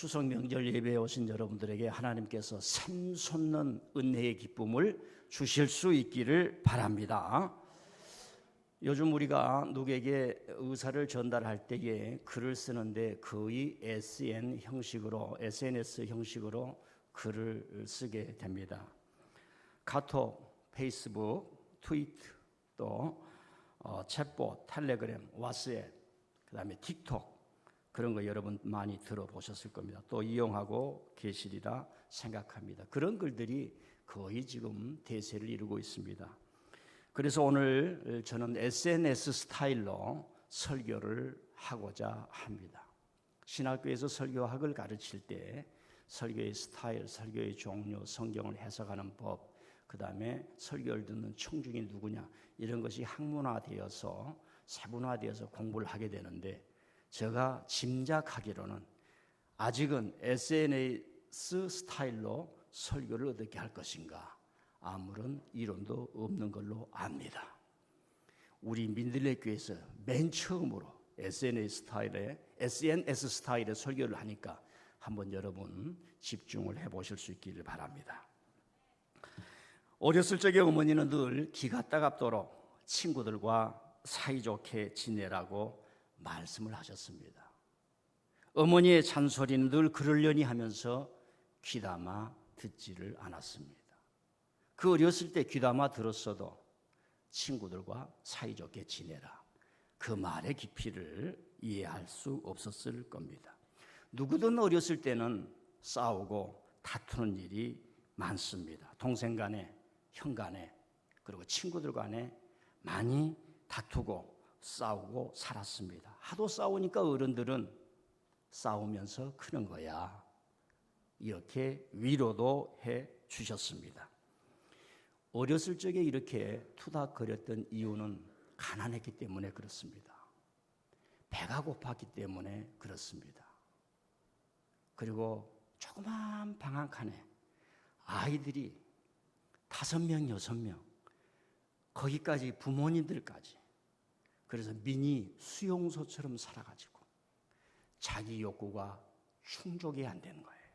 추석 명절 예배에 오신 여러분들에게 하나님께서 샘솟는 은혜의 기쁨을 주실 수 있기를 바랍니다. 요즘 우리가 누구에게 의사를 전달할 때에 글을 쓰는데 거의 SNS 형식으로 글을 쓰게 됩니다. 카톡, 페이스북, 트위터, 또 챗봇, 텔레그램, 왓츠앱, 그 다음에 틱톡, 그런 거 여러분 많이 들어보셨을 겁니다. 또 이용하고 계시리라 생각합니다. 그런 글들이 거의 지금 대세를 이루고 있습니다. 그래서 오늘 저는 SNS 스타일로 설교를 하고자 합니다. 신학교에서 설교학을 가르칠 때 설교의 스타일, 설교의 종류, 성경을 해석하는 법, 그 다음에 설교를 듣는 청중이 누구냐, 이런 것이 학문화되어서 세분화되어서 공부를 하게 되는데, 제가 짐작하기로는 아직은 SNS 스타일로 설교를 어떻게 할 것인가 아무런 이론도 없는 걸로 압니다. 우리 민들레 교회에서 맨 처음으로 SNS 스타일의 설교를 하니까 한번 여러분 집중을 해보실 수 있기를 바랍니다. 어렸을 적에 어머니는 늘 기가 따갑도록 친구들과 사이좋게 지내라고 말씀을 하셨습니다. 어머니의 잔소리는 늘 그러려니 하면서 귀담아 듣지를 않았습니다. 그 어렸을 때 귀담아 들었어도 친구들과 사이좋게 지내라, 그 말의 깊이를 이해할 수 없었을 겁니다. 누구든 어렸을 때는 싸우고 다투는 일이 많습니다. 동생 간에, 형 간에, 그리고 친구들 간에 많이 다투고 싸우고 살았습니다. 하도 싸우니까 어른들은 싸우면서 크는 거야, 이렇게 위로도 해 주셨습니다. 어렸을 적에 이렇게 투닥거렸던 이유는 가난했기 때문에 그렇습니다. 배가 고팠기 때문에 그렇습니다. 그리고 조그만 방 한 칸에 아이들이 5명, 6명, 거기까지 부모님들까지, 그래서 미니 수용소처럼 살아가지고 자기 욕구가 충족이 안 되는 거예요.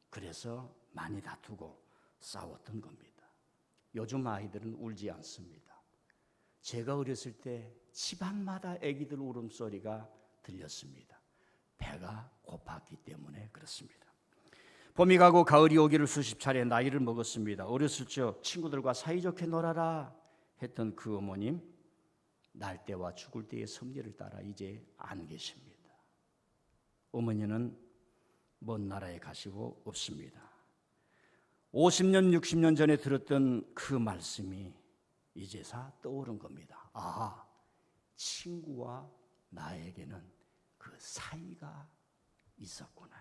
그래서 많이 다투고 싸웠던 겁니다. 요즘 아이들은 울지 않습니다. 제가 어렸을 때 집안마다 아기들 울음소리가 들렸습니다. 배가 고팠기 때문에 그렇습니다. 봄이 가고 가을이 오기를 수십 차례 나이를 먹었습니다. 어렸을 적 친구들과 사이좋게 놀아라 했던 그 어머님, 날 때와 죽을 때의 섭리를 따라 이제 안 계십니다. 어머니는 먼 나라에 가시고 없습니다. 50년, 60년 전에 들었던 그 말씀이 이제서 떠오른 겁니다. 아, 친구와 나에게는 그 사이가 있었구나.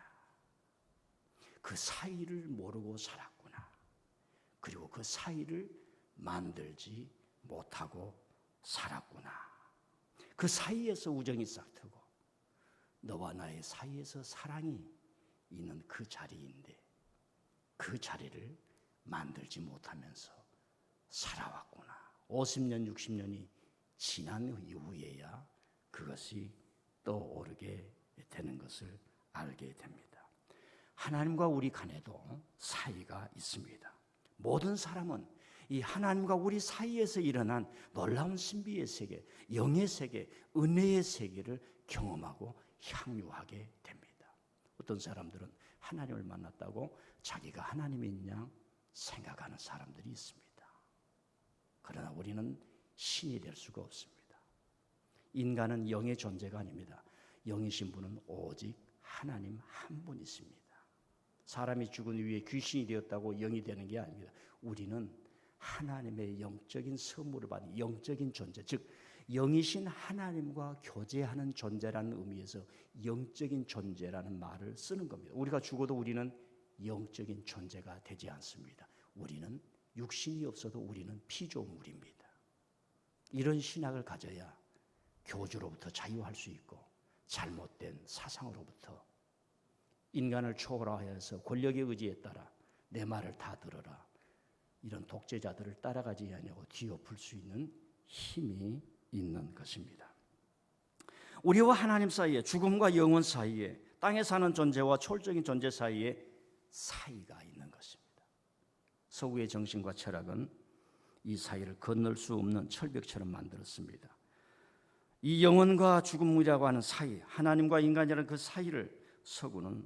그 사이를 모르고 살았구나. 그리고 그 사이를 만들지 못하고 살았구나. 그 사이에서 우정이 싹트고 너와 나의 사이에서 사랑이 있는 그 자리인데 그 자리를 만들지 못하면서 살아왔구나. 50년, 60년이 지난 이후에야 그것이 떠오르게 되는 것을 알게 됩니다. 하나님과 우리 간에도 사이가 있습니다. 모든 사람은 이 하나님과 우리 사이에서 일어난 놀라운 신비의 세계, 영의 세계, 은혜의 세계를 경험하고 향유하게 됩니다. 어떤 사람들은 하나님을 만났다고 자기가 하나님인 양 생각하는 사람들이 있습니다. 그러나 우리는 신이 될 수가 없습니다. 인간은 영의 존재가 아닙니다. 영이신 분은 오직 하나님 한 분이십니다. 사람이 죽은 이후에 귀신이 되었다고 영이 되는 게 아닙니다. 우리는 하나님의 영적인 선물을 받은 영적인 존재, 즉 영이신 하나님과 교제하는 존재라는 의미에서 영적인 존재라는 말을 쓰는 겁니다. 우리가 죽어도 우리는 영적인 존재가 되지 않습니다. 우리는 육신이 없어도 우리는 피조물입니다. 이런 신학을 가져야 교주로부터 자유할 수 있고 잘못된 사상으로부터 인간을 초월하여서 권력의 의지에 따라 내 말을 다 들어라, 이런 독재자들을 따라가지 않냐고 뒤엎을 수 있는 힘이 있는 것입니다. 우리와 하나님 사이에, 죽음과 영원 사이에 땅에 사는 존재와 초월적인 존재 사이에 사이가 있는 것입니다. 서구의 정신과 철학은 이 사이를 건널 수 없는 철벽처럼 만들었습니다. 이 영혼과 죽음이라고 하는 사이, 하나님과 인간이라는 그 사이를 서구는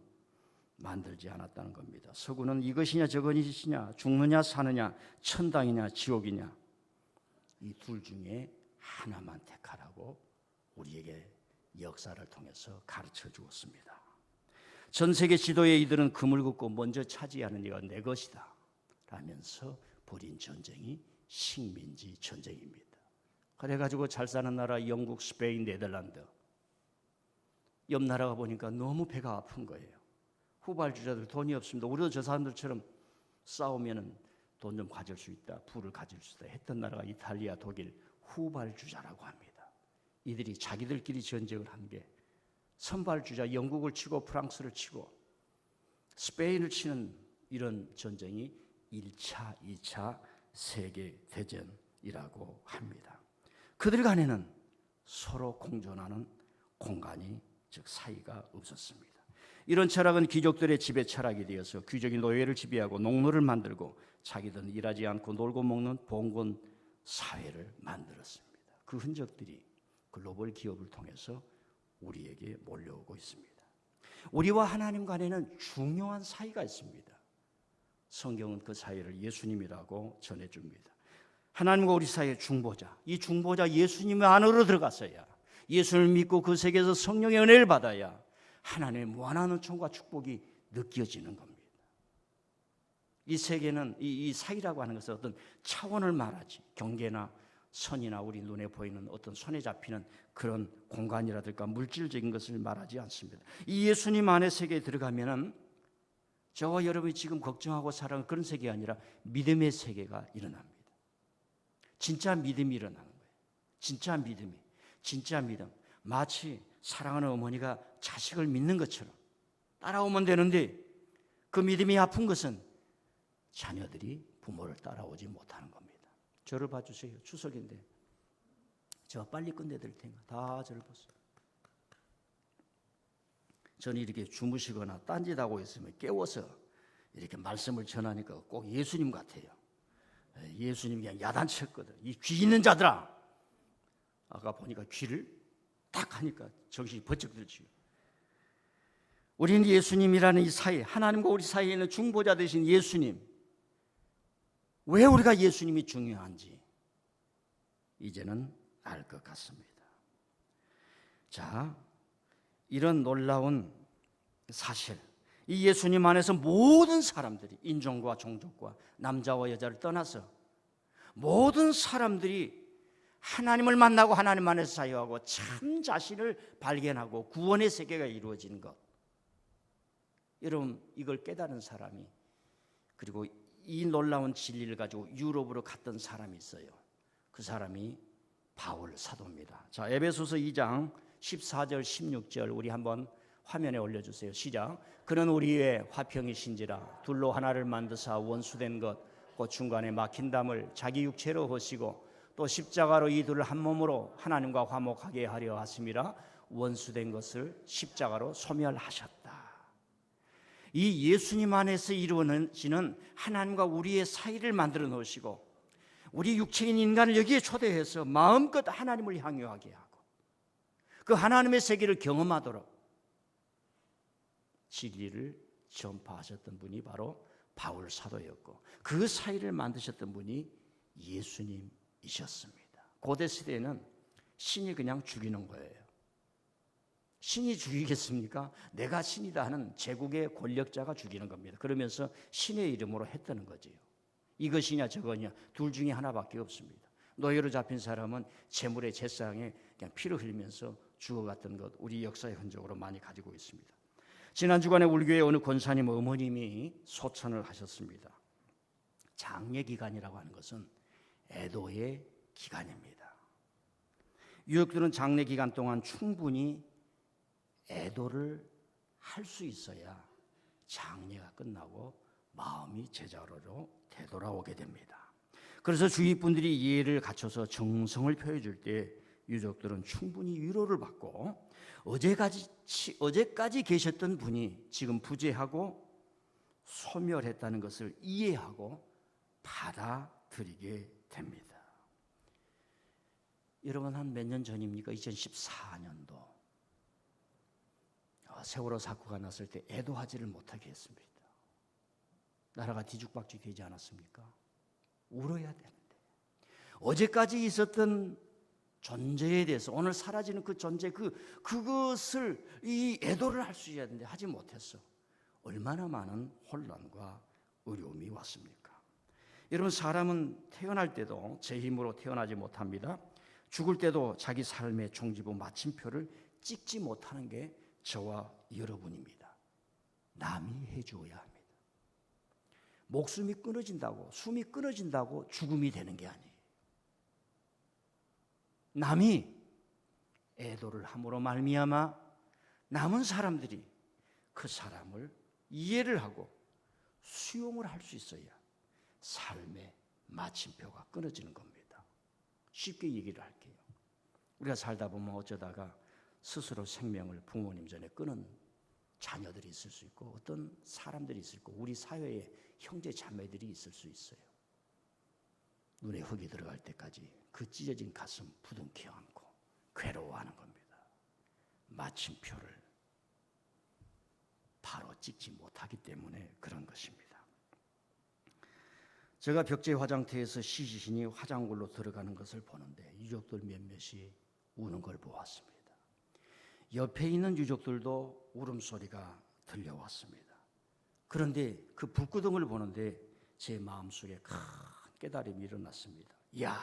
만들지 않았다는 겁니다. 서구는 이것이냐 저것이냐, 죽느냐 사느냐, 천당이냐 지옥이냐, 이 둘 중에 하나만 택하라고 우리에게 역사를 통해서 가르쳐 주었습니다. 전 세계 지도에 이들은 금을 긋고 먼저 차지하는 이가 내 것이다 라면서 벌인 전쟁이 식민지 전쟁입니다. 그래가지고 잘 사는 나라 영국, 스페인, 네덜란드, 옆 나라가 보니까 너무 배가 아픈 거예요. 후발주자들 돈이 없습니다. 우리도 저 사람들처럼 싸우면 돈 좀 가질 수 있다, 부를 가질 수 있다 했던 나라가 이탈리아, 독일 후발주자라고 합니다. 이들이 자기들끼리 전쟁을 한 게 선발주자 영국을 치고 프랑스를 치고 스페인을 치는 이런 전쟁이 1차, 2차 세계대전이라고 합니다. 그들 간에는 서로 공존하는 공간이, 즉 사이가 없었습니다. 이런 철학은 귀족들의 지배 철학이 되어서 귀족이 노예를 지배하고 농노를 만들고 자기들은 일하지 않고 놀고 먹는 봉건 사회를 만들었습니다. 그 흔적들이 글로벌 기업을 통해서 우리에게 몰려오고 있습니다. 우리와 하나님 간에는 중요한 사이가 있습니다. 성경은 그 사이를 예수님이라고 전해줍니다. 하나님과 우리 사이의 중보자, 이 중보자 예수님 안으로 들어갔어야, 예수를 믿고 그 세계에서 성령의 은혜를 받아야 하나님의 무한한 은총과 축복이 느껴지는 겁니다. 이 세계는 이 사이라고 하는 것은 어떤 차원을 말하지, 경계나 선이나 우리 눈에 보이는 어떤 손에 잡히는 그런 공간이라든가 물질적인 것을 말하지 않습니다. 이 예수님 안의 세계에 들어가면은 저와 여러분이 지금 걱정하고 살아가는 그런 세계가 아니라 믿음의 세계가 일어납니다. 진짜 믿음이 일어나는 거예요. 진짜 믿음이, 진짜 믿음. 마치 사랑하는 어머니가 자식을 믿는 것처럼 따라오면 되는데, 그 믿음이 아픈 것은 자녀들이 부모를 따라오지 못하는 겁니다. 저를 봐주세요. 추석인데 저 빨리 끝내드릴 테니까 다 저를 보세요. 저는 이렇게 주무시거나 딴짓하고 있으면 깨워서 이렇게 말씀을 전하니까 꼭 예수님 같아요. 예수님 그냥 야단쳤거든. 이 귀 있는 자들아. 아까 보니까 귀를 딱 하니까 정신이 번쩍 들지요. 우리는 예수님이라는 이 사이, 하나님과 우리 사이에 있는 중보자 되신 예수님, 왜 우리가 예수님이 중요한지 이제는 알 것 같습니다. 자, 이런 놀라운 사실, 이 예수님 안에서 모든 사람들이, 인종과 종족과 남자와 여자를 떠나서 모든 사람들이 하나님을 만나고 하나님 안에서 자유하고 참 자신을 발견하고 구원의 세계가 이루어지는 것, 여러분 이걸 깨달은 사람이, 그리고 이 놀라운 진리를 가지고 유럽으로 갔던 사람이 있어요. 그 사람이 바울 사도입니다. 자, 에베소서 2장 14절 16절 우리 한번 화면에 올려주세요. 시작. 그는 우리의 화평이신지라 둘로 하나를 만드사 원수된 것 곧 중간에 막힌 담을 자기 육체로 허시고 또 십자가로 이 둘을 한 몸으로 하나님과 화목하게 하려 하심이라 원수된 것을 십자가로 소멸하셨다. 이 예수님 안에서 이루어지는 하나님과 우리의 사이를 만들어 놓으시고 우리 육체인 인간을 여기에 초대해서 마음껏 하나님을 향유하게 하고 그 하나님의 세계를 경험하도록 진리를 전파하셨던 분이 바로 바울 사도였고, 그 사이를 만드셨던 분이 예수님이셨습니다. 고대 시대에는 신이 그냥 죽이는 거예요. 신이 죽이겠습니까? 내가 신이다 하는 제국의 권력자가 죽이는 겁니다. 그러면서 신의 이름으로 했다는 거지요. 이것이냐 저거냐 둘 중에 하나밖에 없습니다. 노예로 잡힌 사람은 재물의 제사장에 그냥 피를 흘리면서 죽어갔던 것, 우리 역사의 흔적으로 많이 가지고 있습니다. 지난 주간에 우리 교회 어느 권사님 어머님이 소천을 하셨습니다. 장례 기간이라고 하는 것은 애도의 기간입니다. 유족들은 장례 기간 동안 충분히 애도를 할 수 있어야 장례가 끝나고 마음이 제자리로 되돌아오게 됩니다. 그래서 주위 분들이 이해를 갖춰서 정성을 표해줄 때 유족들은 충분히 위로를 받고 어제까지 계셨던 분이 지금 부재하고 소멸했다는 것을 이해하고 받아들이게 됩니다. 여러분, 한 몇 년 전입니까? 2014년도 세월호 사고가 났을 때 애도하지를 못하게 했습니다. 나라가 뒤죽박죽 되지 않았습니까? 울어야 되는데 어제까지 있었던 존재에 대해서 오늘 사라지는 그 존재 그것을 이 애도를 할 수 있어야 되는데 하지 못했어. 얼마나 많은 혼란과 어려움이 왔습니까? 여러분, 사람은 태어날 때도 제 힘으로 태어나지 못합니다. 죽을 때도 자기 삶의 종지부 마침표를 찍지 못하는 게 저와 여러분입니다. 남이 해주어야 합니다. 목숨이 끊어진다고, 숨이 끊어진다고 죽음이 되는 게 아니에요. 남이 애도를 함으로 말미암아 남은 사람들이 그 사람을 이해를 하고 수용을 할 수 있어야 삶의 마침표가 끊어지는 겁니다. 쉽게 얘기를 할게요. 우리가 살다 보면 어쩌다가 스스로 생명을 부모님 전에 끊은 자녀들이 있을 수 있고 어떤 사람들이 있을 거고 우리 사회에 형제 자매들이 있을 수 있어요. 눈에 흙이 들어갈 때까지 그 찢어진 가슴 부둥켜 안고 괴로워하는 겁니다. 마침표를 바로 찍지 못하기 때문에 그런 것입니다. 제가 벽제 화장터에서 시신이 화장실로 들어가는 것을 보는데 유족들 몇몇이 우는 걸 보았습니다. 옆에 있는 유족들도 울음소리가 들려왔습니다. 그런데 그 불구덩을 보는데 제 마음속에 큰 깨달음이 일어났습니다. 이야,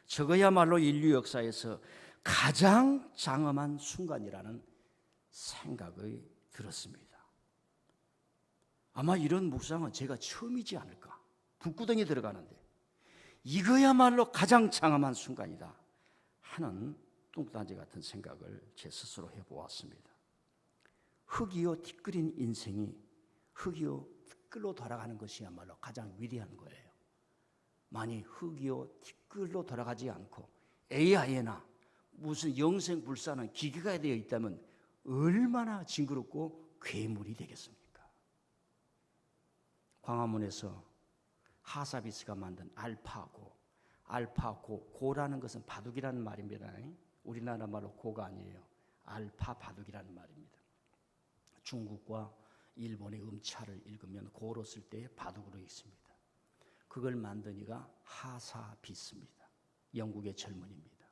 저거야말로 인류 역사에서 가장 장엄한 순간이라는 생각이 들었습니다. 아마 이런 묵상은 제가 처음이지 않을까. 불구덩이 들어가는데 이거야말로 가장 장엄한 순간이다 하는 뚱딴지 같은 생각을 제 스스로 해보았습니다. 흙이요 티끌인 인생이 흙이요 티끌로 돌아가는 것이야말로 가장 위대한 거예요. 만약 흙이요 티끌로 돌아가지 않고 AI나 무슨 영생불사는 기계가 되어 있다면 얼마나 징그럽고 괴물이 되겠습니까? 광화문에서 하사비스가 만든 고라는 것은 바둑이라는 말입니다. 우리나라 말로 고가 아니에요. 알파 바둑이라는 말입니다. 중국과 일본의 음차를 읽으면 고로 쓸 때 바둑으로 읽습니다. 그걸 만든 이가 하사비스입니다. 영국의 젊은이입니다.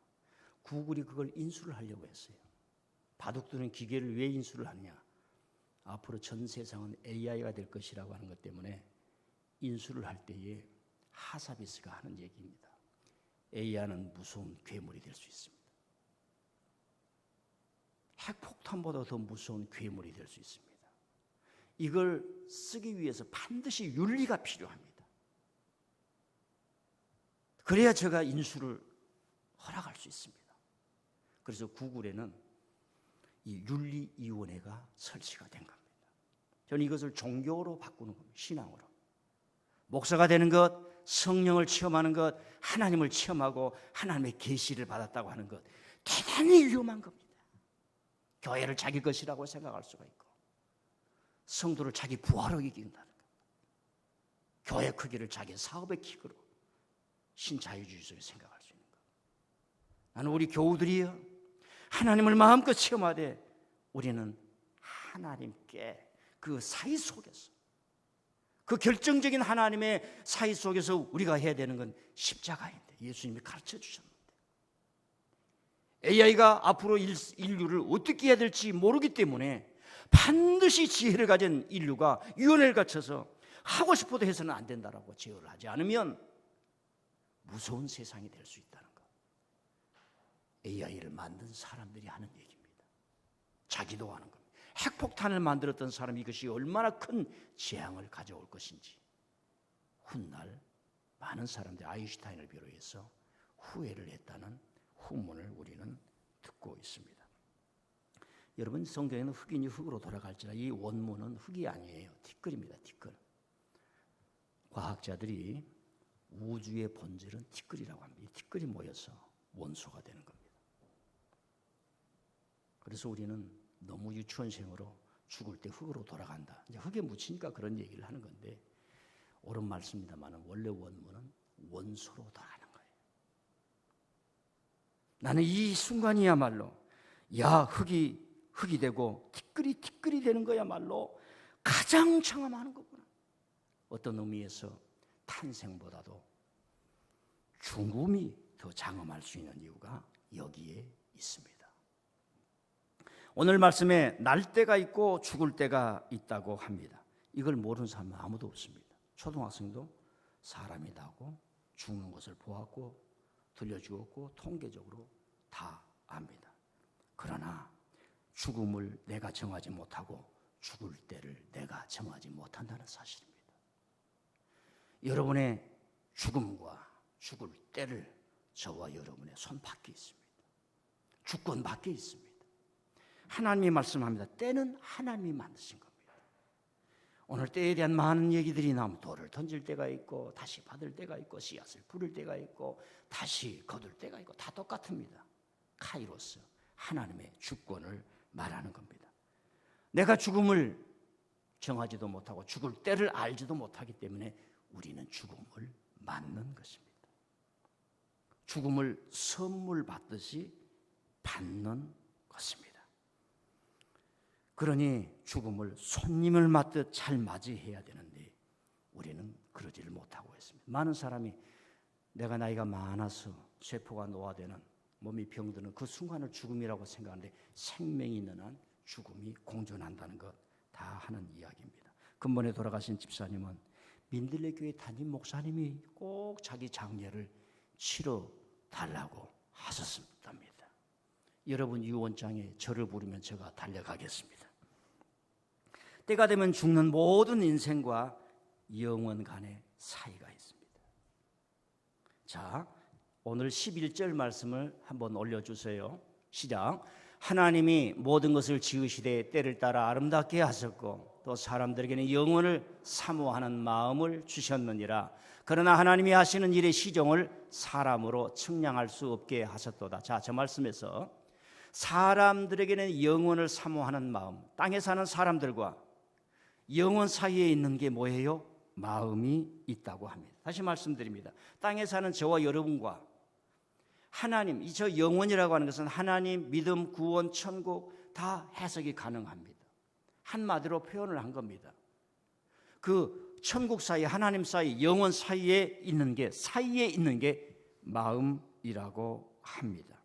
구글이 그걸 인수를 하려고 했어요. 바둑두는 기계를 왜 인수를 하느냐? 앞으로 전 세상은 AI가 될 것이라고 하는 것 때문에 인수를 할 때에 하사비스가 하는 얘기입니다. AI는 무서운 괴물이 될 수 있습니다. 핵폭탄보다 더 무서운 괴물이 될 수 있습니다. 이걸 쓰기 위해서 반드시 윤리가 필요합니다. 그래야 제가 인수를 허락할 수 있습니다. 그래서 구글에는 이 윤리위원회가 설치가 된 겁니다. 저는 이것을 종교로 바꾸는 겁니다. 신앙으로. 목사가 되는 것, 성령을 체험하는 것, 하나님을 체험하고 하나님의 계시를 받았다고 하는 것, 대단히 위험한 겁니다. 교회를 자기 것이라고 생각할 수가 있고 성도를 자기 부하로 이긴다는 것, 교회 크기를 자기 사업의 크기로 신자유주의 속에 생각할 수 있는 것. 나는 우리 교우들이요 하나님을 마음껏 체험하되 우리는 하나님께 그 사이 속에서 그 결정적인 하나님의 사이 속에서 우리가 해야 되는 건 십자가인데 예수님이 가르쳐 주셨는데 AI가 앞으로 인류를 어떻게 해야 될지 모르기 때문에 반드시 지혜를 가진 인류가 위원회를 갖춰서 하고 싶어도 해서는 안 된다라고 제어를 하지 않으면 무서운 세상이 될 수 있다는 것. AI를 만든 사람들이 하는 얘기입니다. 자기도 하는 겁니다. 핵폭탄을 만들었던 사람이 이것이 얼마나 큰 재앙을 가져올 것인지 훗날 많은 사람들이 아인슈타인을 비롯해서 후회를 했다는 후문을 우리는 듣고 있습니다. 여러분, 성경에는 흙이니 흙으로 돌아갈지라 이 원문은 흙이 아니에요. 티끌입니다. 티끌. 과학자들이 우주의 본질은 티끌이라고 합니다. 이 티끌이 모여서 원소가 되는 겁니다. 그래서 우리는 너무 유치원생으로 죽을 때 흙으로 돌아간다. 이제 흙에 묻히니까 그런 얘기를 하는 건데 옳은 말씀입니다만 원래 원문은 원소로 돌아가는 거예요. 나는 이 순간이야말로 흙이 되고 티끌이 되는 거야말로 가장 장엄하는 거구나. 어떤 의미에서 탄생보다도 죽음이 더 장엄할 수 있는 이유가 여기에 있습니다. 오늘 말씀에 날 때가 있고 죽을 때가 있다고 합니다. 이걸 모르는 사람은 아무도 없습니다. 초등학생도 사람이 나고 죽는 것을 보았고 들려주었고 통계적으로 다 압니다. 그러나 죽음을 내가 정하지 못하고 죽을 때를 내가 정하지 못한다는 사실입니다. 여러분의 죽음과 죽을 때를 저와 여러분의 손 밖에 있습니다. 주권 밖에 있습니다. 하나님이 말씀합니다. 때는 하나님이 만드신 겁니다. 오늘 때에 대한 많은 얘기들이 나오면 돌을 던질 때가 있고 다시 받을 때가 있고 씨앗을 부를 때가 있고 다시 거둘 때가 있고 다 똑같습니다. 카이로스, 하나님의 주권을 말하는 겁니다. 내가 죽음을 정하지도 못하고 죽을 때를 알지도 못하기 때문에 우리는 죽음을 맞는 것입니다. 죽음을 선물 받듯이 받는 것입니다. 그러니 죽음을 손님을 맞듯 잘 맞이해야 되는데 우리는 그러지를 못하고 있습니다. 많은 사람이 내가 나이가 많아서 세포가 노화되는 몸이 병드는 그 순간을 죽음이라고 생각하는데 생명이 있는 한 죽음이 공존한다는 것 다 하는 이야기입니다. 근본에 돌아가신 집사님은 민들레 교회 담임 목사님이 꼭 자기 장례를 치러 달라고 하셨습니다. 여러분 유언장에 저를 부르면 제가 달려가겠습니다. 때가 되면 죽는 모든 인생과 영원 간의 사이가 있습니다. 자, 오늘 11절 말씀을 한번 올려주세요. 시작. 하나님이 모든 것을 지으시되 때를 따라 아름답게 하셨고 또 사람들에게는 영원을 사모하는 마음을 주셨느니라. 그러나 하나님이 하시는 일의 시종을 사람으로 측량할 수 없게 하셨도다. 자, 저 말씀에서 사람들에게는 영원을 사모하는 마음, 땅에 사는 사람들과 영원 사이에 있는 게 뭐예요? 마음이 있다고 합니다. 다시 말씀드립니다. 땅에 사는 저와 여러분과 하나님, 이 저 영원이라고 하는 것은 하나님, 믿음, 구원, 천국 다 해석이 가능합니다. 한마디로 표현을 한 겁니다. 그 천국 사이, 하나님 사이, 영원 사이에 있는 게 마음이라고 합니다.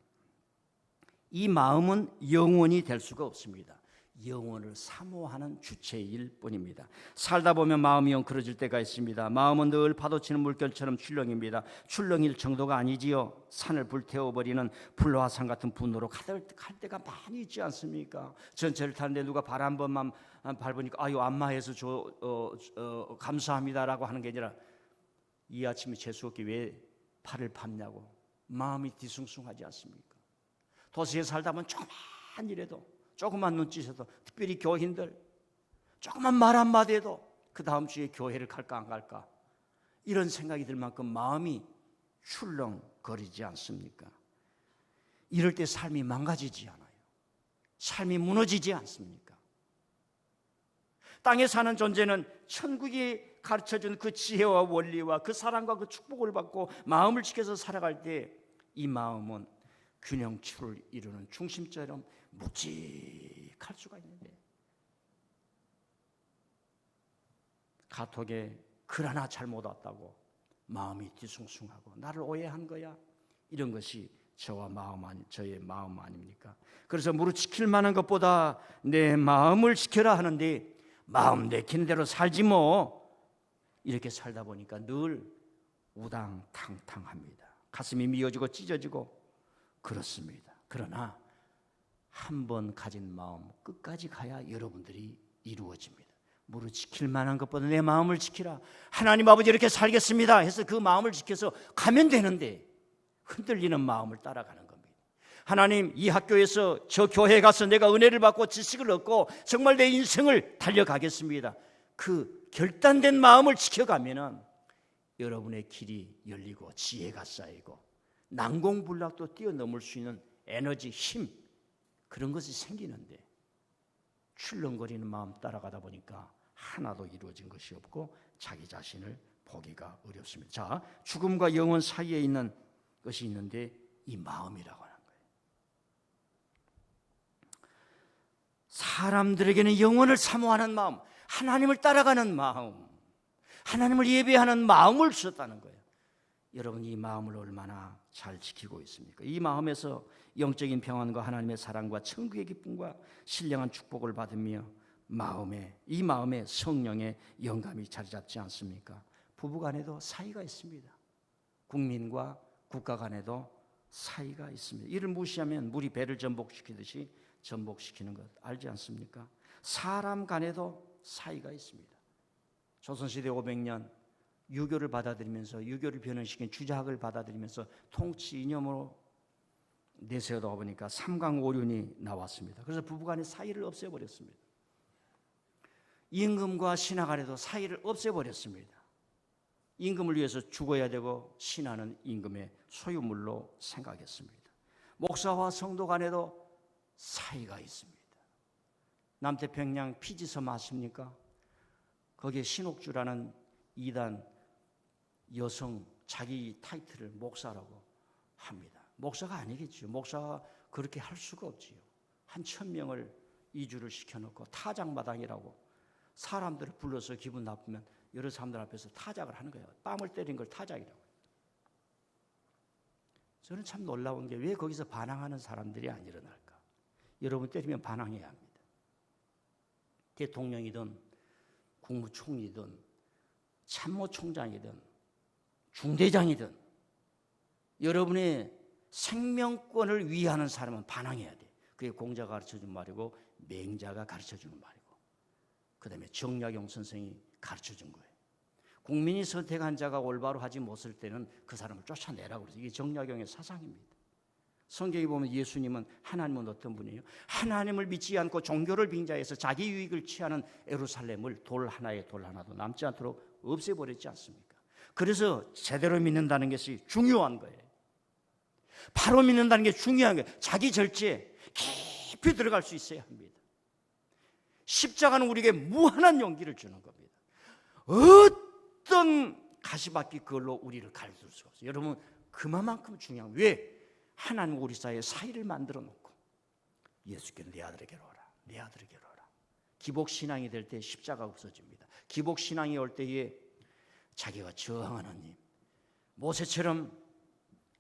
이 마음은 영원이 될 수가 없습니다. 영혼을 사모하는 주체일 뿐입니다. 살다 보면 마음이 엉클어질 때가 있습니다. 마음은 늘 파도치는 물결처럼 출렁입니다. 출렁일 정도가 아니지요. 산을 불태워버리는 불화산 같은 분노로 가득할 때가 많이 있지 않습니까? 전철을 타는데 누가 발 한 번만 밟으니까 아유 안마해서 감사합니다라고 하는 게 아니라 이 아침에 재수없게 왜 팔을 밟냐고 마음이 뒤숭숭하지 않습니까? 도시에 살다 보면 조그만 일에도 조그만 눈짓에도 특별히 교인들 조그만 말 한마디에도 그 다음 주에 교회를 갈까 안 갈까 이런 생각이 들 만큼 마음이 출렁거리지 않습니까? 이럴 때 삶이 망가지지 않아요. 삶이 무너지지 않습니까? 땅에 사는 존재는 천국이 가르쳐준 그 지혜와 원리와 그 사랑과 그 축복을 받고 마음을 지켜서 살아갈 때 이 마음은 균형추를 이루는 중심처럼 묵직할 수가 있는데 카톡에 글 하나 잘못 왔다고 마음이 뒤숭숭하고 나를 오해한 거야 이런 것이 저의 마음 아닙니까? 그래서 무릇 지킬 만한 것보다 내 마음을 지켜라 하는데 마음 내키는 대로 살지 뭐 이렇게 살다 보니까 늘 우당탕탕합니다. 가슴이 미어지고 찢어지고 그렇습니다. 그러나 한 번 가진 마음 끝까지 가야 여러분들이 이루어집니다. 무릇 지킬 만한 것보다 내 마음을 지키라. 하나님 아버지 이렇게 살겠습니다 해서 그 마음을 지켜서 가면 되는데 흔들리는 마음을 따라가는 겁니다. 하나님 이 학교에서 저 교회에 가서 내가 은혜를 받고 지식을 얻고 정말 내 인생을 달려가겠습니다. 그 결단된 마음을 지켜가면은 여러분의 길이 열리고 지혜가 쌓이고 난공불락도 뛰어넘을 수 있는 에너지, 힘 그런 것이 생기는데 출렁거리는 마음 따라가다 보니까 하나도 이루어진 것이 없고 자기 자신을 보기가 어렵습니다. 자, 죽음과 영원 사이에 있는 것이 있는데 이 마음이라고 하는 거예요. 사람들에게는 영원을 사모하는 마음, 하나님을 따라가는 마음, 하나님을 예배하는 마음을 주셨다는 거예요. 여러분, 이 마음을 얼마나 잘 지키고 있습니까? 이 마음에서 영적인 평안과 하나님의 사랑과 천국의 기쁨과 신령한 축복을 받으며 이 마음에 성령의 영감이 자리 잡지 않습니까? 부부 간에도 사이가 있습니다. 국민과 국가 간에도 사이가 있습니다. 이를 무시하면 물이 배를 전복시키듯이 전복시키는 것 알지 않습니까? 사람 간에도 사이가 있습니다. 조선시대 500년 유교를 받아들이면서 유교를 변형시킨 주자학을 받아들이면서 통치 이념으로 내세우다 보니까 삼강오륜이 나왔습니다. 그래서 부부간의 사이를 없애버렸습니다. 임금과 신하 간에도 사이를 없애버렸습니다. 임금을 위해서 죽어야 되고 신하는 임금의 소유물로 생각했습니다. 목사와 성도 간에도 사이가 있습니다. 남태평양 피지섬 아십니까? 거기에 신옥주라는 이단 여성 자기 타이틀을 목사라고 합니다. 목사가 아니겠죠. 목사가 그렇게 할 수가 없지요. 한 1000명을 이주를 시켜놓고 타작마당이라고 사람들을 불러서 기분 나쁘면 여러 사람들 앞에서 타작을 하는 거예요. 뺨을 때린 걸 타작이라고. 저는 참 놀라운 게 왜 거기서 반항하는 사람들이 안 일어날까? 여러분 때리면 반항해야 합니다. 대통령이든 국무총리든 참모총장이든 중대장이든 여러분의 생명권을 위하는 사람은 반항해야 돼. 그게 공자가 가르쳐준 말이고 맹자가 가르쳐주는 말이고 그 다음에 정약용 선생이 가르쳐준 거예요. 국민이 선택한 자가 올바로 하지 못할 때는 그 사람을 쫓아내라고 그래서 이게 정약용의 사상입니다. 성경에 보면 예수님은 하나님은 어떤 분이에요? 하나님을 믿지 않고 종교를 빙자해서 자기 유익을 취하는 예루살렘을 돌 하나도 남지 않도록 없애버렸지 않습니까? 그래서 제대로 믿는다는 것이 중요한 거예요. 바로 믿는다는 게 중요한 거예요. 자기 절제에 깊이 들어갈 수 있어야 합니다. 십자가는 우리에게 무한한 용기를 주는 겁니다. 어떤 가시밭길 그걸로 우리를 가르칠 수가 없어요. 여러분 그만큼 중요한 거예요. 왜? 하나님 우리 사이에 사이를 만들어 놓고 예수께는 내 아들에게로 오라, 내 아들에게로 오라. 기복신앙이 될 때 십자가가 없어집니다. 기복신앙이 올 때에 자기가 저항하는 힘, 모세처럼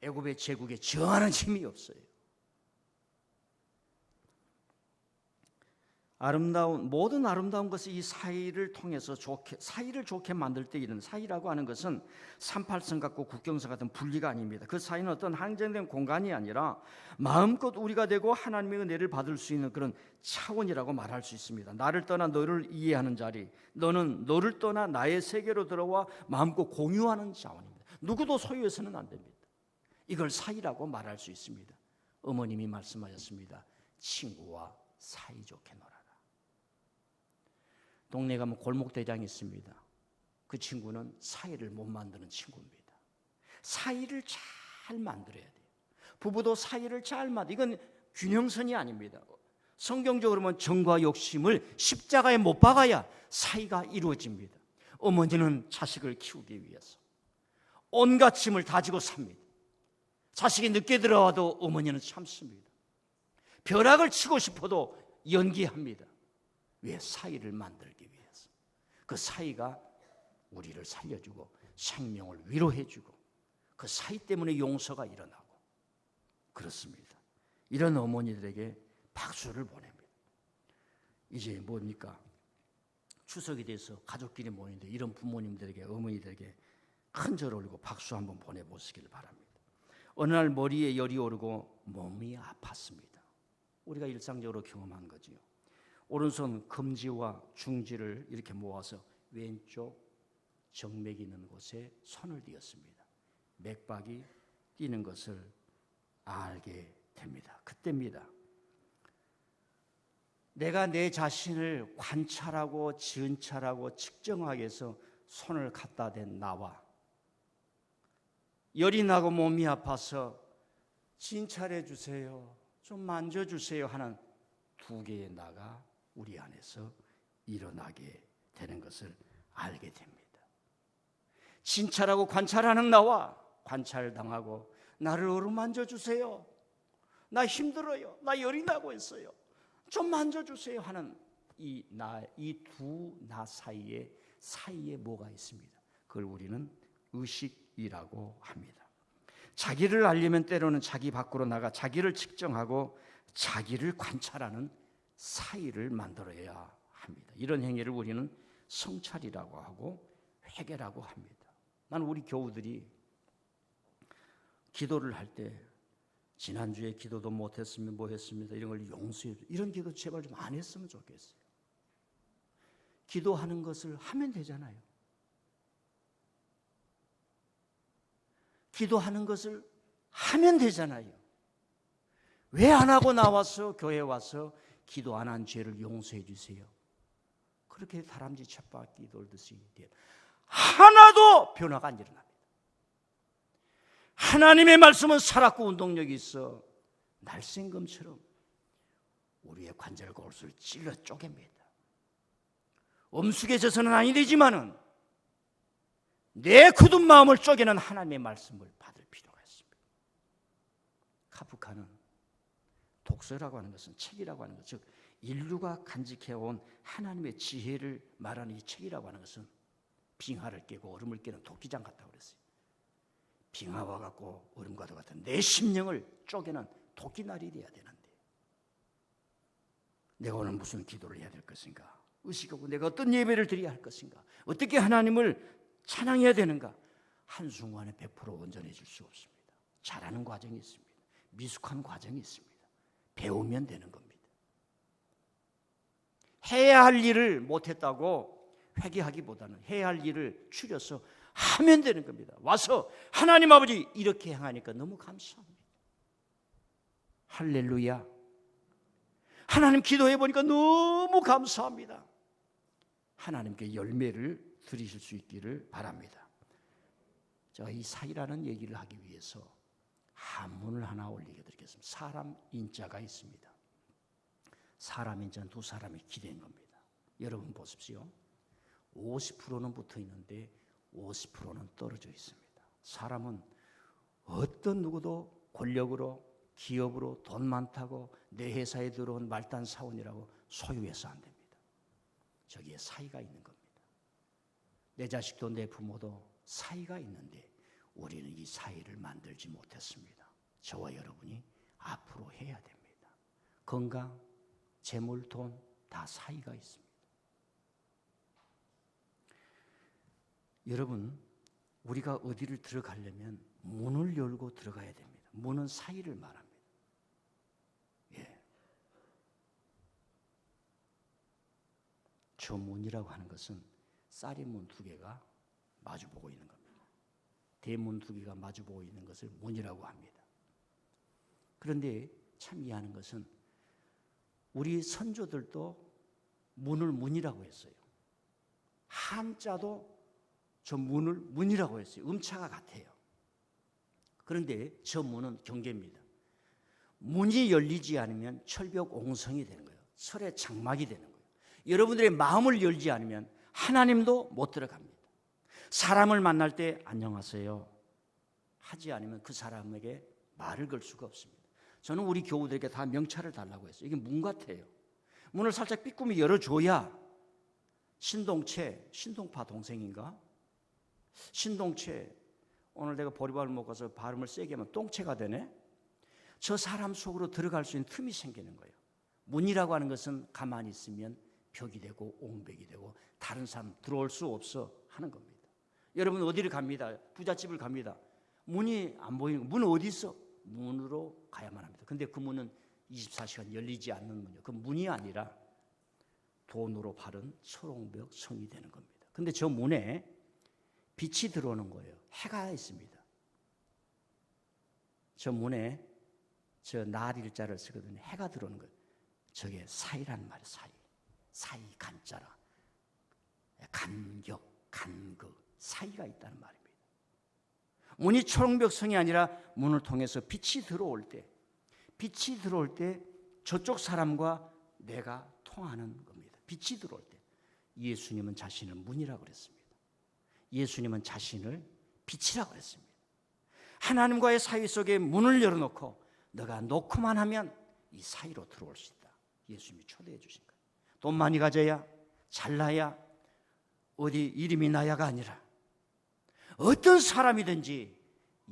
애굽의 제국에 저항하는 힘이 없어요. 모든 아름다운 것이 이 사이를 통해서 사이를 좋게 만들 때 이런 사이라고 하는 것은 38선 같고 국경선 같은 분리가 아닙니다. 그 사이는 어떤 한정된 공간이 아니라 마음껏 우리가 되고 하나님의 은혜를 받을 수 있는 그런 차원이라고 말할 수 있습니다. 나를 떠나 너를 이해하는 자리, 너는 너를 떠나 나의 세계로 들어와 마음껏 공유하는 차원입니다. 누구도 소유해서는 안 됩니다. 이걸 사이라고 말할 수 있습니다. 어머님이 말씀하셨습니다. 친구와 사이좋게 놀아라. 동네 가면 골목대장이 있습니다. 그 친구는 사이를 못 만드는 친구입니다. 사이를 잘 만들어야 돼요. 부부도 사이를 잘 이건 균형선이 아닙니다. 성경적으로 보면 정과 욕심을 십자가에 못 박아야 사이가 이루어집니다. 어머니는 자식을 키우기 위해서 온갖 짐을 다지고 삽니다. 자식이 늦게 들어와도 어머니는 참습니다. 벼락을 치고 싶어도 연기합니다. 왜? 사이를 만들기 위해서. 그 사이가 우리를 살려주고 생명을 위로해주고 그 사이 때문에 용서가 일어나고 그렇습니다. 이런 어머니들에게 박수를 보냅니다. 이제 뭡니까? 추석이 돼서 가족끼리 모이는데 이런 부모님들에게 어머니들에게 큰 절 올리고 박수 한번 보내보시길 바랍니다. 어느 날 머리에 열이 오르고 몸이 아팠습니다. 우리가 일상적으로 경험한 거지요. 오른손 검지와 중지를 이렇게 모아서 왼쪽 정맥이 있는 곳에 손을 띄었습니다. 맥박이 뛰는 것을 알게 됩니다. 그때입니다. 내가 내 자신을 관찰하고 진찰하고 측정하기 위해서 손을 갖다 댄 나와 열이 나고 몸이 아파서 진찰해 주세요, 좀 만져주세요 하는 두 개의 나가 우리 안에서 일어나게 되는 것을 알게 됩니다. 진찰하고 관찰하는 나와 관찰당하고 나를 어루만져 주세요, 나 힘들어요, 나 열이 나고 있어요, 좀 만져주세요 하는 이 두 나 사이에 뭐가 있습니다. 그걸 우리는 의식이라고 합니다. 자기를 알려면 때로는 자기 밖으로 나가 자기를 측정하고 자기를 관찰하는 사이를 만들어야 합니다. 이런 행위를 우리는 성찰이라고 하고 회개라고 합니다. 나는 우리 교우들이 기도를 할 때 지난주에 기도도 못했으면 뭐 했습니다, 이런 걸 용서해, 이런 기도 제발 좀 안 했으면 좋겠어요. 기도하는 것을 하면 되잖아요. 기도하는 것을 하면 되잖아요. 왜 안 하고 나와서 교회 와서 기도 안 한 죄를 용서해 주세요, 그렇게 다람쥐 쳇바퀴 돌듯이 하나도 변화가 안 일어납니다. 하나님의 말씀은 살았고 운동력이 있어 날쌘검처럼 우리의 관절골수를 찔러 쪼갭니다. 엄숙해져서는 아니 되지만은 내 굳은 마음을 쪼개는 하나님의 말씀을 받을 필요가 있습니다. 카프카는 독서라고 하는 것은 책이라고 하는 것, 즉 인류가 간직해온 하나님의 지혜를 말하는 이 책이라고 하는 것은 빙하를 깨고 얼음을 깨는 도끼장 같다고 그랬어요. 빙하와 같고 얼음과도 같은 내 심령을 쪼개는 도끼날이 되어야 되는데, 내가 오늘 무슨 기도를 해야 될 것인가, 의식하고 내가 어떤 예배를 드려야 할 것인가, 어떻게 하나님을 찬양해야 되는가, 한순간에 100% 온전해질 수 없습니다. 잘하는 과정이 있습니다. 미숙한 과정이 있습니다. 배우면 되는 겁니다. 해야 할 일을 못했다고 회개하기보다는 해야 할 일을 추려서 하면 되는 겁니다. 와서 하나님 아버지 이렇게 행하니까 너무 감사합니다. 할렐루야. 하나님 기도해 보니까 너무 감사합니다. 하나님께 열매를 드리실 수 있기를 바랍니다. 제가 이 사이라는 얘기를 하기 위해서 한문을 하나 올리게 드리겠습니다. 사람 인자가 있습니다. 사람 인자는 두 사람이 기대인 겁니다. 여러분 보십시오. 50%는 붙어 있는데 50%는 떨어져 있습니다. 사람은 어떤 누구도 권력으로, 기업으로, 돈 많다고 내 회사에 들어온 말단 사원이라고 소유해서 안 됩니다. 저기에 사이가 있는 겁니다. 내 자식도 내 부모도 사이가 있는데 우리는 이 사이를 만들지 못했습니다. 저와 여러분이 앞으로 해야 됩니다. 건강, 재물, 돈 다 사이가 있습니다. 여러분, 우리가 어디를 들어가려면 문을 열고 들어가야 됩니다. 문은 사이를 말합니다. 예. 저 문이라고 하는 것은 쌀의 문 두 개가 마주보고 있는 겁니다. 대문 두 개가 마주보고 있는 것을 문이라고 합니다. 그런데 참 이해하는 것은 우리 선조들도 문을 문이라고 했어요. 한자도 저 문을 문이라고 했어요. 음차가 같아요. 그런데 저 문은 경계입니다. 문이 열리지 않으면 철벽 옹성이 되는 거예요. 철의 장막이 되는 거예요. 여러분들의 마음을 열지 않으면 하나님도 못 들어갑니다. 사람을 만날 때 안녕하세요 하지 않으면 그 사람에게 말을 걸 수가 없습니다. 저는 우리 교우들에게 다 명찰을 달라고 했어요. 이게 문 같아요. 문을 살짝 삐꾸미 열어줘야 신동파 동생인가? 신동채, 오늘 내가 보리밥을 먹어서 발음을 세게 하면 똥채가 되네? 저 사람 속으로 들어갈 수 있는 틈이 생기는 거예요. 문이라고 하는 것은 가만히 있으면 벽이 되고 옹벽이 되고 다른 사람 들어올 수 없어 하는 겁니다. 여러분 어디를 갑니다. 부잣집을 갑니다. 문이 안 보이는 거. 문 어디 있어? 문으로 가야만 합니다. 근데 그 문은 24시간 열리지 않는 문이에요. 그 문이 아니라 돈으로 바른 초롱벽 성이 되는 겁니다. 근데 저 문에 빛이 들어오는 거예요. 해가 있습니다. 저 문에 저 날일자를 쓰거든요. 해가 들어오는 거예요. 저게 사이란 말이에요. 사이 간자라. 간격, 간극, 사이가 있다는 말입니다. 문이 초롱벽성이 아니라 문을 통해서 빛이 들어올 때 저쪽 사람과 내가 통하는 겁니다. 빛이 들어올 때 예수님은 자신을 문이라고 그랬습니다. 예수님은 자신을 빛이라고 그랬습니다. 하나님과의 사이 속에 문을 열어놓고 너가 놓고만 하면 이 사이로 들어올 수 있다. 예수님이 초대해 주신 거예요. 돈 많이 가져야, 잘나야, 어디 이름이 나야가 아니라 어떤 사람이든지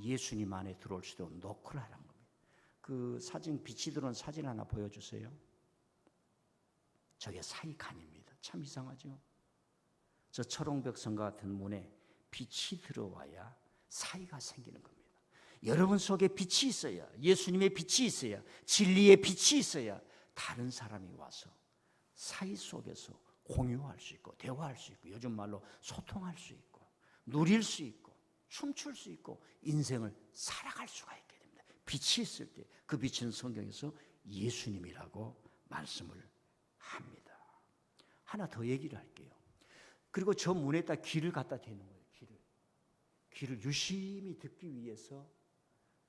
예수님 안에 들어올 수 있도록 노크를 하라는 겁니다. 그 사진, 빛이 들어온 사진 하나 보여주세요. 저게 사이간입니다. 참 이상하죠? 저 철옹벽성 같은 문에 빛이 들어와야 사이가 생기는 겁니다. 여러분 속에 빛이 있어야, 예수님의 빛이 있어야, 진리의 빛이 있어야 다른 사람이 와서 사이 속에서 공유할 수 있고 대화할 수 있고 요즘 말로 소통할 수 있고 누릴 수 있고 춤출 수 있고 인생을 살아갈 수가 있게 됩니다. 빛이 있을 때 그 빛은 성경에서 예수님이라고 말씀을 합니다. 하나 더 얘기를 할게요. 그리고 저 문에다 귀를 갖다 대는 거예요. 귀를 유심히 듣기 위해서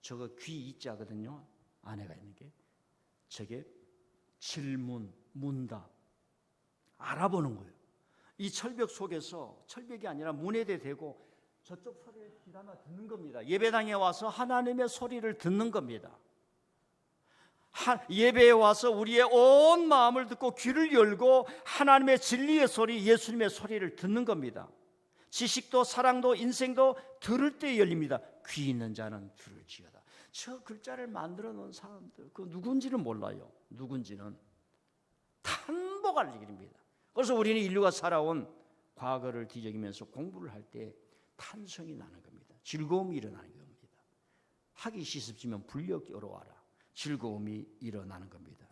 저거 귀 이자거든요. 안에가 있는 게 저게 질문, 문답 알아보는 거예요. 이 철벽 속에서 철벽이 아니라 문에 대고 저쪽 소리를 귀담아 듣는 겁니다. 예배당에 와서 하나님의 소리를 듣는 겁니다. 예배에 와서 우리의 온 마음을 듣고 귀를 열고 하나님의 진리의 소리, 예수님의 소리를 듣는 겁니다. 지식도 사랑도 인생도 들을 때 열립니다. 귀 있는 자는 들을지어다. 저 글자를 만들어 놓은 사람들 그 누군지는 몰라요. 누군지는 탄복할 일입니다. 그래서 우리는 인류가 살아온 과거를 뒤적이면서 공부를 할 때 탄성이 나는 겁니다. 즐거움이 일어나는 겁니다. 하기 시습지면 불력이 어려워라. 즐거움이 일어나는 겁니다.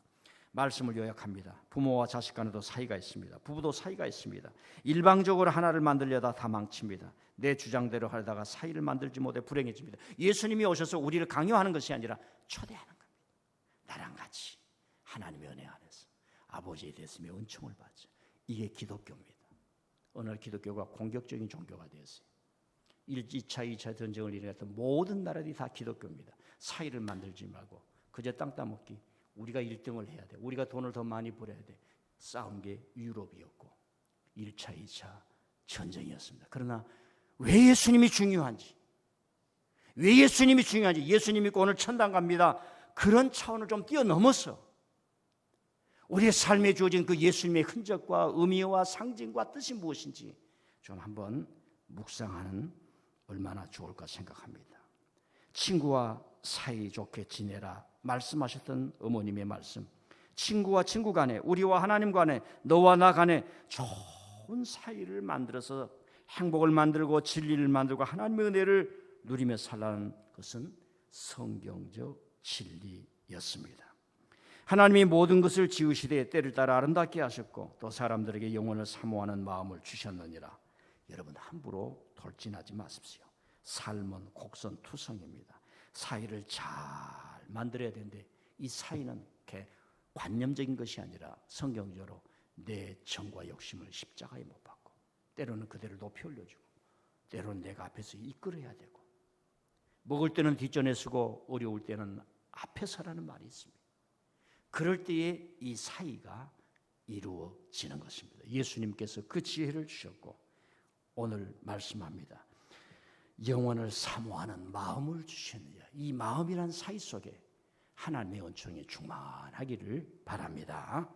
말씀을 요약합니다. 부모와 자식 간에도 사이가 있습니다. 부부도 사이가 있습니다. 일방적으로 하나를 만들려다 다 망칩니다. 내 주장대로 하려다가 사이를 만들지 못해 불행해집니다. 예수님이 오셔서 우리를 강요하는 것이 아니라 초대하는 겁니다. 나랑 같이 하나님의 은혜 안에서 아버지의 대씀에 은총을 받자. 이게 기독교입니다. 오늘 기독교가 공격적인 종교가 되었어요. 1차, 2차 전쟁을 일어났던 모든 나라들이 다 기독교입니다. 사이를 만들지 말고 그저 땅 따먹기. 우리가 1등을 해야 돼. 우리가 돈을 더 많이 벌어야 돼. 싸운 게 유럽이었고 1차, 2차 전쟁이었습니다. 그러나 왜 예수님이 중요한지, 예수님 믿고 오늘 천당 갑니다. 그런 차원을 좀 뛰어넘어서 우리의 삶에 주어진 그 예수님의 흔적과 의미와 상징과 뜻이 무엇인지 좀 한번 묵상하는 얼마나 좋을까 생각합니다. 친구와 사이좋게 지내라 말씀하셨던 어머님의 말씀, 친구와 친구 간에, 우리와 하나님 간에, 너와 나 간에 좋은 사이를 만들어서 행복을 만들고 진리를 만들고 하나님의 은혜를 누리며 살라는 것은 성경적 진리였습니다. 하나님이 모든 것을 지으시되 때를 따라 아름답게 하셨고 또 사람들에게 영혼을 사모하는 마음을 주셨느니라. 여러분 함부로 돌진하지 마십시오. 삶은 곡선투성입니다. 사이를 잘 만들어야 되는데 이 사이는 이렇게 관념적인 것이 아니라 성경적으로 내 정과 욕심을 십자가에 못 박고 때로는 그대를 높이 올려주고 때로는 내가 앞에서 이끌어야 되고 먹을 때는 뒷전에 서고 어려울 때는 앞에 서라는 말이 있습니다. 그럴 때에 이 사이가 이루어지는 것입니다. 예수님께서 그 지혜를 주셨고 오늘 말씀합니다. 영원을 사모하는 마음을 주셨느냐. 이 마음이란 사이 속에 하나님의 은총이 충만하기를 바랍니다.